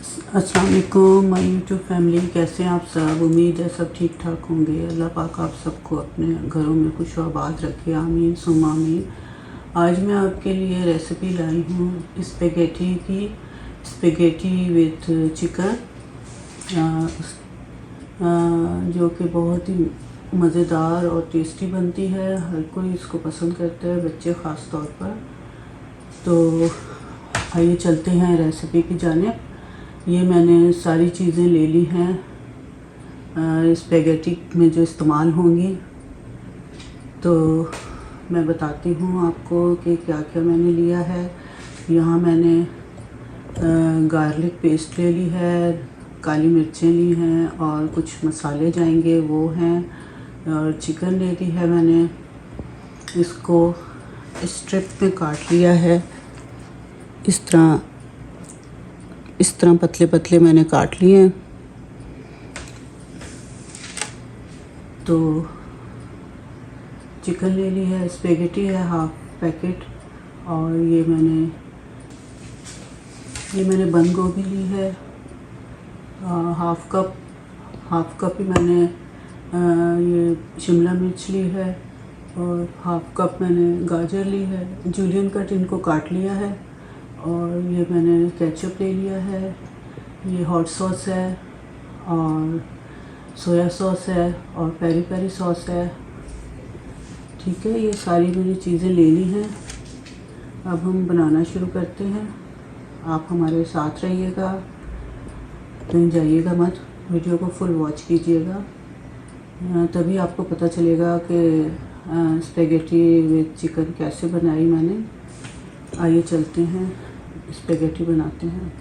अस्सलाम वालेकुम my YouTube family, कैसे हैं आप सब। उम्मीद है सब ठीक ठाक होंगे। अल्लाह पाक आप सबको अपने घरों में खुश आबाद रखे, आमीन सुम्मा आमीन। आज मैं आपके लिए रेसिपी लाई हूँ स्पेगेटी की, स्पेगेटी विथ चिकन, जो कि बहुत ही मज़ेदार और टेस्टी बनती है। हर कोई इसको पसंद करता है, बच्चे ख़ास तौर पर। तो आइए चलते हैं रेसिपी की जानिब। ये मैंने सारी चीज़ें ले ली हैं स्पेगेटी में जो इस्तेमाल होंगी। तो मैं बताती हूँ आपको कि क्या क्या मैंने लिया है। यहाँ मैंने गार्लिक पेस्ट ले ली है, काली मिर्चें ली हैं और कुछ मसाले जाएंगे वो हैं, और चिकन ले ली है मैंने। इसको स्ट्रिप में काट लिया है, इस तरह पतले पतले मैंने काट लिए हैं। तो चिकन ले ली है, स्पेगेटी है हाफ पैकेट, और ये मैंने बंद गोभी ली है हाफ कप ही मैंने ये शिमला मिर्च ली है, और हाफ कप मैंने गाजर ली है, जूलियन कट इनको काट लिया है। और ये मैंने केचप ले लिया है, ये हॉट सॉस है और सोया सॉस है और पेरी पेरी सॉस है। ठीक है, ये सारी मैंने चीज़ें ले ली हैं। अब हम बनाना शुरू करते हैं। आप हमारे साथ रहिएगा, कहीं जाइएगा मत, वीडियो को फुल वॉच कीजिएगा, तभी आपको पता चलेगा कि स्पेगेटी विद चिकन कैसे बनाई मैंने। आइए चलते हैं, स्पेगेटी बनाते हैं।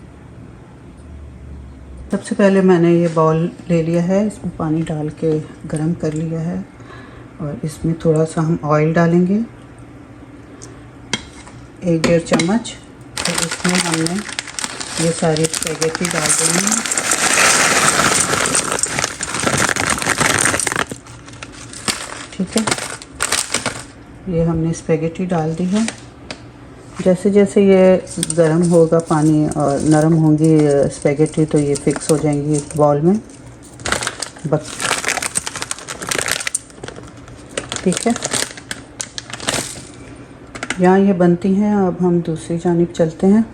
सबसे पहले मैंने ये बाउल ले लिया है, इसमें पानी डाल के गरम कर लिया है, और इसमें थोड़ा सा हम ऑयल डालेंगे, 1-1.5 चम्मच। और इसमें हमने ये सारी स्पेगेटी डाल देनी है। ठीक है, ये हमने स्पेगेटी डाल दी है। जैसे जैसे ये गर्म होगा पानी और नरम होंगी स्पेगेटी, तो ये फिक्स हो जाएंगी बाउल में बस। ठीक है, यहाँ ये बनती हैं। अब हम दूसरी जानिब चलते हैं,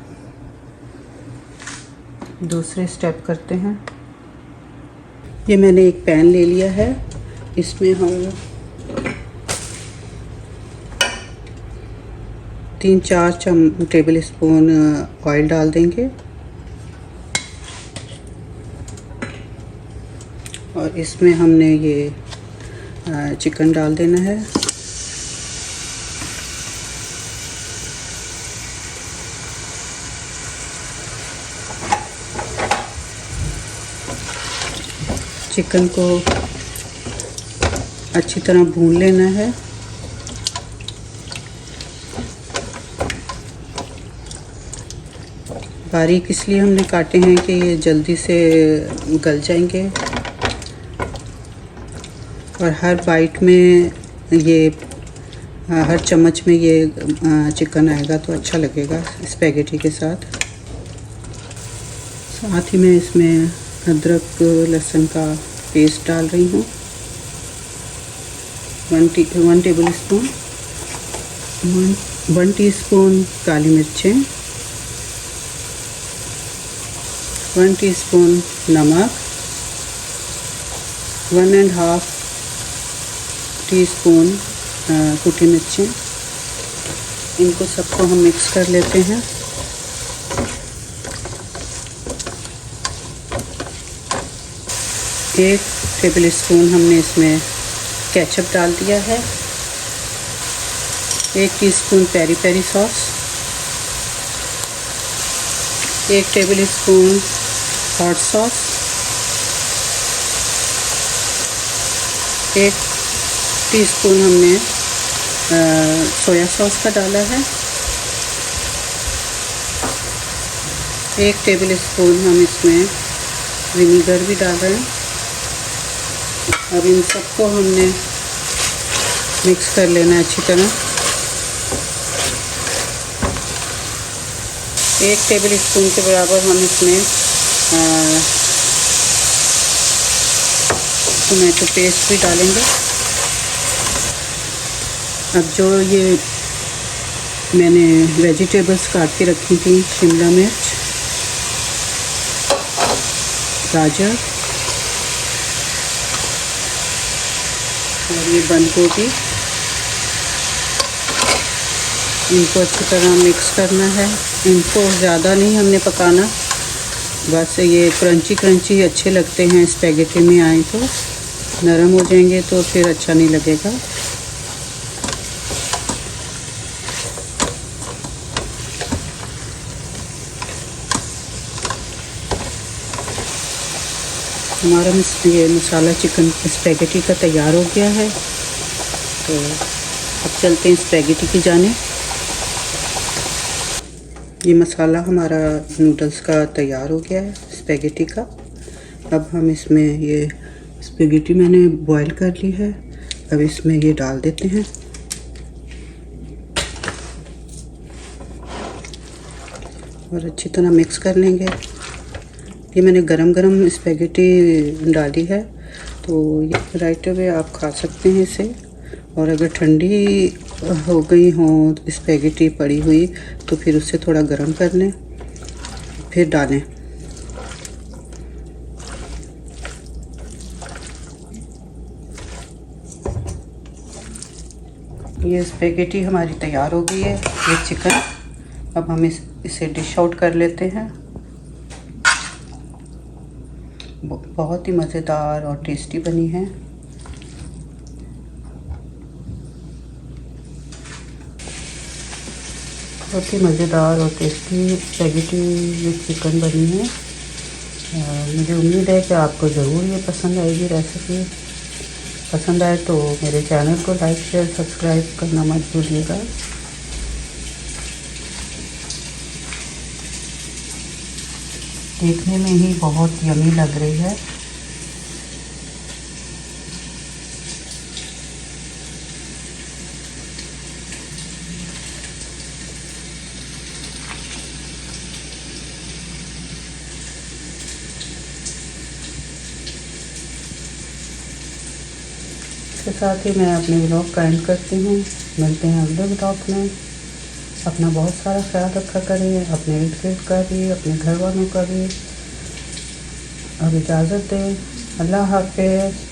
दूसरे स्टेप करते हैं। ये मैंने एक पैन ले लिया है, इसमें हम 3-4 टेबल स्पून ऑयल डाल देंगे, और इसमें हमने ये चिकन डाल देना है। चिकन को अच्छी तरह भून लेना है। बारीक इसलिए हमने काटे हैं कि ये जल्दी से गल जाएंगे, और हर बाइट में ये हर चम्मच में ये चिकन आएगा तो अच्छा लगेगा स्पेगेटी के साथ। साथ ही मैं इसमें अदरक लहसुन का पेस्ट डाल रही हूँ, 1 टेबल स्पून, 1 टीस्पून काली मिर्चें, 1 टीस्पून नमक, 1.5 टीस्पून कुटी मिर्चें। इनको सबको हम मिक्स कर लेते हैं। एक टेबल स्पून हमने इसमें केचप डाल दिया है, 1 teaspoon peri peri sauce, 1 tablespoon hot sauce, 1 teaspoon हमने सोया सॉस का डाला है, 1 टेबल स्पून हम इसमें विनीगर भी डाल रहे हैं। अब इन सबको हमने मिक्स कर लेना है अच्छी तरह। 1 टेबल स्पून के बराबर हम इसमें टोमेटो पेस्ट भी डालेंगे। अब जो ये मैंने वेजिटेबल्स काट के रखी थी, शिमला मिर्च, गाजर और ये बंद गोभी, इनको अच्छी तरह मिक्स करना है। इनको ज़्यादा नहीं हमने पकाना, बस ये क्रंची क्रंची अच्छे लगते हैं स्पैगेटी में आए तो। नरम हो जाएंगे तो फिर अच्छा नहीं लगेगा। हमारा ये मसाला चिकन स्पैगेटी का तैयार हो गया है। तो अब चलते हैं स्पैगेटी की जाने। ये मसाला हमारा नूडल्स का तैयार हो गया है, स्पैगेटी का। अब हम इसमें ये स्पैगेटी मैंने बॉईल कर ली है, अब इसमें ये डाल देते हैं और अच्छी तरह मिक्स कर लेंगे। ये मैंने गरम गरम स्पैगेटी डाली है, तो ये राइट अवे आप खा सकते हैं इसे। और अगर ठंडी हो गई हो स्पैगेटी पड़ी हुई तो फिर उससे थोड़ा गरम कर लें, फिर डालें। ये स्पैगेटी हमारी तैयार हो गई है, ये चिकन। अब हम इसे डिश आउट कर लेते हैं। बहुत ही मज़ेदार और टेस्टी बनी है। बहुत ही मज़ेदार और टेस्टी स्पैगेटी विद चिकन बनी है। मुझे उम्मीद है कि आपको ज़रूर ये पसंद आएगी रेसिपी। पसंद आए तो मेरे चैनल को लाइक शेयर सब्सक्राइब करना मत भूलिएगा। देखने में ही बहुत यमी लग रही है। इसके साथ ही मैं अपने व्लॉग का एंड करती हूँ। मिलते हैं अगले व्लॉग में। अपना बहुत सारा ख्याल रखा करें, अपने इर्द गिर्द का भी, अपने घर वालों का भी। अब इजाज़त दें। अल्लाह हाफ़िज़।